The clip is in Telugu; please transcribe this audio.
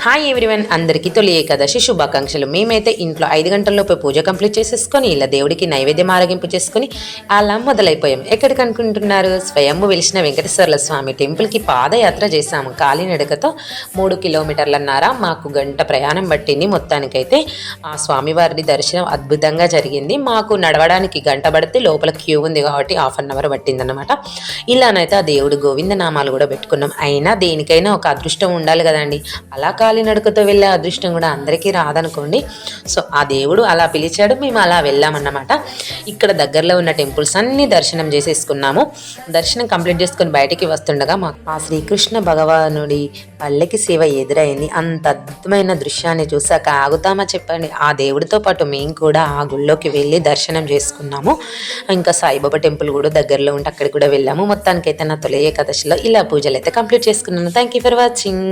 హాయ్ ఎవ్రీవన్, అందరికీ తొలి ఏకాదశి శుభాకాంక్షలు. మేమైతే ఇంట్లో 5 గంటల్లోపు పూజ కంప్లీట్ చేసేసుకొని ఇలా దేవుడికి నైవేద్యం ఆరగింపు చేసుకుని అలా మొదలైపోయాం. ఎక్కడికి అనుకుంటున్నారు? స్వయంభు వెలిసిన వెంకటేశ్వర్ల స్వామి టెంపుల్కి పాదయాత్ర చేశాము. కాలినడకతో 3 కిలోమీటర్లన్నర మాకు గంట ప్రయాణం పట్టింది. మొత్తానికైతే ఆ స్వామివారి దర్శనం అద్భుతంగా జరిగింది. మాకు నడవడానికి గంట పడితే లోపల క్యూ ఉంది కాబట్టి ½ అన్ అవర్ పట్టిందన్నమాట. ఇలానైతే ఆ దేవుడు గోవింద నామాలు కూడా పెట్టుకున్నాం. అయినా దేనికైనా ఒక అదృష్టం ఉండాలి కదండి. అలా కాలినడకతో వెళ్ళే అదృష్టం కూడా అందరికీ రాదనుకోండి. సో ఆ దేవుడు అలా పిలిచాడు, మేము అలా వెళ్ళామన్నమాట. ఇక్కడ దగ్గరలో ఉన్న టెంపుల్స్ అన్నీ దర్శనం చేసేసుకున్నాము. దర్శనం కంప్లీట్ చేసుకొని బయటికి వస్తుండగా మాకు ఆ శ్రీకృష్ణ భగవానుడి పల్లెకి సేవ ఎదురైంది. అంత అద్భుతమైన దృశ్యాన్ని చూసాక ఆగుతామా చెప్పండి. ఆ దేవుడితో పాటు మేము కూడా ఆ గుళ్ళోకి వెళ్ళి దర్శనం చేసుకున్నాము. ఇంకా సాయిబాబా టెంపుల్ కూడా దగ్గరలో ఉంటే అక్కడికి కూడా వెళ్ళాము. మొత్తానికైతే నా తొలి ఏకాదశిలో ఇలా పూజలు అయితే కంప్లీట్ చేసుకున్నాను. Thank you for watching.